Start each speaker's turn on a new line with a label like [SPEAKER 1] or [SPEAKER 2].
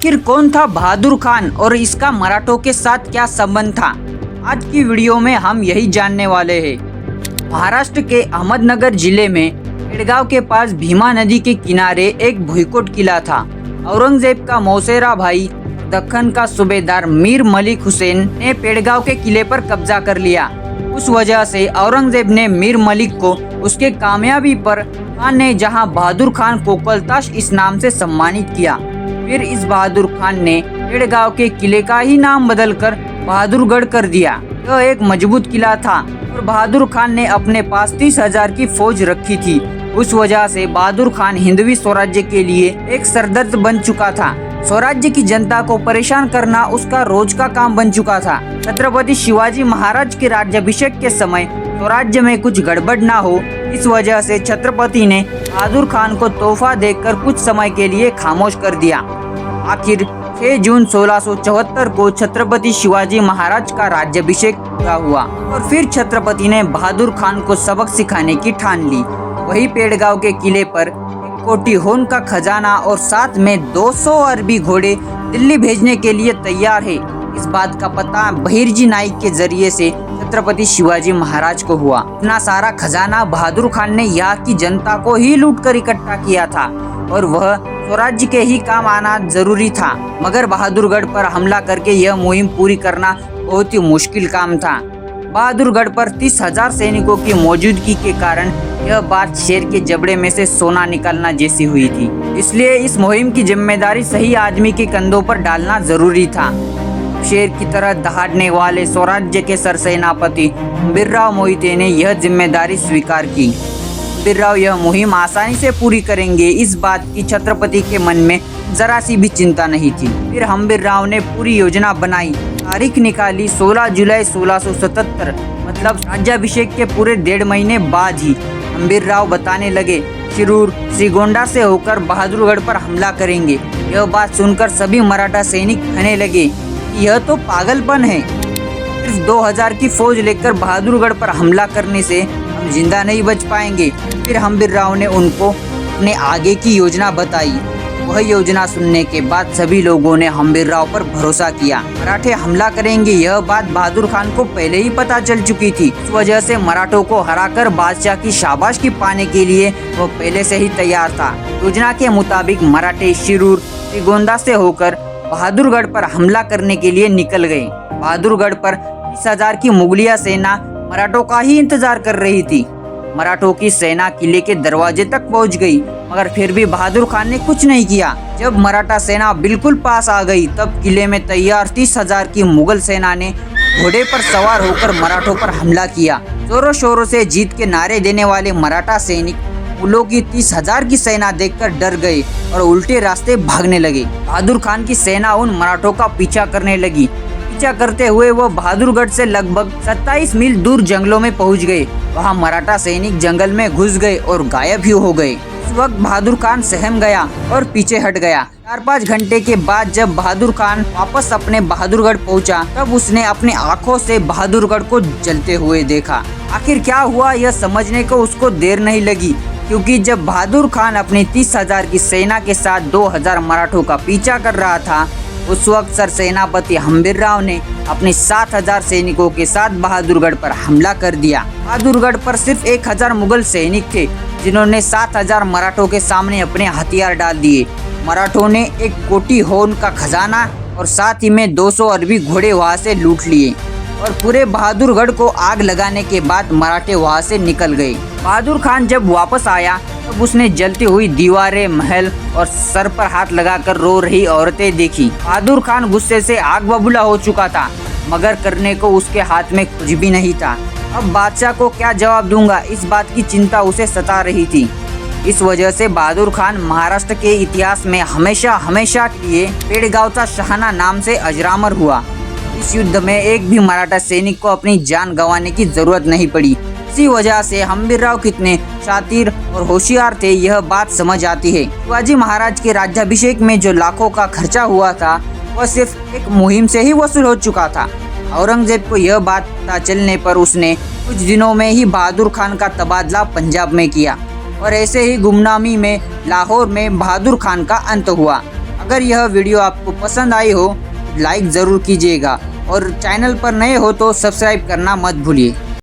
[SPEAKER 1] आखिर कौन था बहादुर खान और इसका मराठों के साथ क्या संबंध था? आज की वीडियो में हम यही जानने वाले हैं। महाराष्ट्र के अहमदनगर जिले में पेड़गांव के पास भीमा नदी के किनारे एक भुईकोट किला था। औरंगजेब का मौसेरा भाई दक्कन का सूबेदार मीर मलिक हुसैन ने पेड़गांव के किले पर कब्जा कर लिया। उस वजह से औरंगजेब ने मीर मलिक को उसके कामयाबी पर खान ने जहां बहादुर खान को कोलताश इस नाम से सम्मानित किया। फिर इस बहादुर खान ने पेड़गांव के किले का ही नाम बदलकर बहादुरगढ़ कर दिया। यह एक मजबूत किला था और बहादुर खान ने अपने पास 30,000 की फौज रखी थी। उस वजह से बहादुर खान हिंदवी स्वराज्य के लिए एक सरदर्द बन चुका था। स्वराज्य की जनता को परेशान करना उसका रोज का काम बन चुका था। छत्रपति शिवाजी महाराज के राज्याभिषेक के समय स्वराज्य में कुछ गड़बड़ ना हो, इस वजह से छत्रपति ने बहादुर खान को तोहफा देकर कुछ समय के लिए खामोश कर दिया। आखिर 6 जून 1674 को छत्रपति शिवाजी महाराज का राज्याभिषेक पूरा हुआ और फिर छत्रपति ने बहादुर खान को सबक सिखाने की ठान ली। वही पेड़गांव के किले पर एक कोटी होन का खजाना और साथ में 200 अरबी घोड़े दिल्ली भेजने के लिए तैयार है। इस बात का पता बहिर्जी नाइक के जरिए से छत्रपति शिवाजी महाराज को हुआ। इतना सारा खजाना बहादुर खान ने यहाँ की जनता को ही लूट कर इकट्ठा किया था और वह स्वराज्य के ही काम आना जरूरी था। मगर बहादुरगढ़ पर हमला करके यह मुहिम पूरी करना बहुत ही मुश्किल काम था। बहादुरगढ़ पर 30,000 सैनिकों की मौजूदगी के कारण यह बात शेर के जबड़े में से सोना निकालना जैसी हुई थी। इसलिए इस मुहिम की जिम्मेदारी सही आदमी के कंधों पर डालना जरूरी था। शेर की तरह दहाड़ने वाले स्वराज्य के सरसेनापति बिर्राव मोहिते ने यह जिम्मेदारी स्वीकार की। बिर्राव यह मुहिम आसानी से पूरी करेंगे, इस बात की छत्रपति के मन में जरा सी भी चिंता नहीं थी। फिर हम्बीरराव ने पूरी योजना बनाई, तारीख निकाली। 16 जुलाई 1677 मतलब राज्याभिषेक के पूरे 1.5 महीने बाद ही हम्बीरराव बताने लगे शिरूर श्रीगोंडा से होकर बहादुरगढ़ पर हमला करेंगे। यह बात सुनकर सभी मराठा सैनिक कहने लगे कि यह तो पागलपन है। सिर्फ 2000 की फौज लेकर बहादुरगढ़ पर हमला करने से हम जिंदा नहीं बच पाएंगे। फिर हम्बीरराव ने उनको अपने आगे की योजना बताई। वह योजना सुनने के बाद सभी लोगों ने हम्बीरराव पर भरोसा किया। मराठे हमला करेंगे यह बात बहादुर खान को पहले ही पता चल चुकी थी। इस वजह से मराठों को हराकर बादशाह की शाबाशी पाने के लिए वह पहले से ही तैयार था। योजना के मुताबिक मराठे शिरूर श्रीगोंदा से होकर बहादुरगढ़ पर हमला करने के लिए निकल गए। बहादुरगढ़ पर 30,000 की मुगलिया सेना मराठों का ही इंतजार कर रही थी। मराठों की सेना किले के दरवाजे तक पहुंच गई, मगर फिर भी बहादुर खान ने कुछ नहीं किया। जब मराठा सेना बिल्कुल पास आ गई तब किले में तैयार 30,000 की मुगल सेना ने घोड़े पर सवार होकर मराठों पर हमला किया। जोरों शोरों से जीत के नारे देने वाले मराठा सैनिक मुगलों की 30,000 की सेना देखकर डर गए और उल्टे रास्ते भागने लगे। बहादुर खान की सेना उन मराठों का पीछा करने लगी। पीछा करते हुए वो बहादुरगढ़ से लगभग 27 मील दूर जंगलों में पहुंच गए। वहां मराठा सैनिक जंगल में घुस गए और गायब ही हो गए। उस वक्त बहादुर खान सहम गया और पीछे हट गया। 4-5 घंटे के बाद जब बहादुर खान वापस अपने बहादुरगढ़ पहुंचा तब उसने अपनी आंखों से बहादुरगढ़ को जलते हुए देखा। आखिर क्या हुआ यह समझने को उसको देर नहीं लगी, क्योंकि जब बहादुर खान अपनी 30,000 की सेना के साथ 2,000 मराठों का पीछा कर रहा था, उस वक्त सरसेनापति हम्बीरराव ने अपने 7,000 सैनिकों के साथ बहादुरगढ़ पर हमला कर दिया। बहादुरगढ़ पर सिर्फ 1,000 मुगल सैनिक थे, जिन्होंने 7,000 मराठों के सामने अपने हथियार डाल दिए। मराठों ने एक कोटी होन का खजाना और साथ ही में 200 अरबी घोड़े वहां से लूट लिए और पूरे बहादुरगढ़ को आग लगाने के बाद मराठे वहां से निकल गए। बहादुर खान जब वापस आया तब उसने जलती हुई दीवारें, महल और सर पर हाथ लगाकर रो रही औरतें देखी। बहादुर खान गुस्से से आग बबूला हो चुका था, मगर करने को उसके हाथ में कुछ भी नहीं था। अब बादशाह को क्या जवाब दूंगा, इस बात की चिंता उसे सता रही थी। इस वजह से बहादुर खान महाराष्ट्र के इतिहास में हमेशा हमेशा के लिए पेड़गांवचा शहाना नाम से अजरामर हुआ। इस युद्ध में एक भी मराठा सैनिक को अपनी जान गंवाने की जरूरत नहीं पड़ी। इसी वजह से हम्बीरराव कितने शातिर और होशियार थे यह बात समझ आती है। शिवाजी महाराज के राज्याभिषेक में जो लाखों का खर्चा हुआ था वह सिर्फ एक मुहिम से ही वसूल हो चुका था। औरंगजेब को यह बात पता चलने पर उसने कुछ दिनों में ही बहादुर खान का तबादला पंजाब में किया और ऐसे ही गुमनामी में लाहौर में बहादुर खान का अंत हुआ। अगर यह वीडियो आपको पसंद आई हो लाइक ज़रूर कीजिएगा और चैनल पर नए हो तो सब्सक्राइब करना मत भूलिए।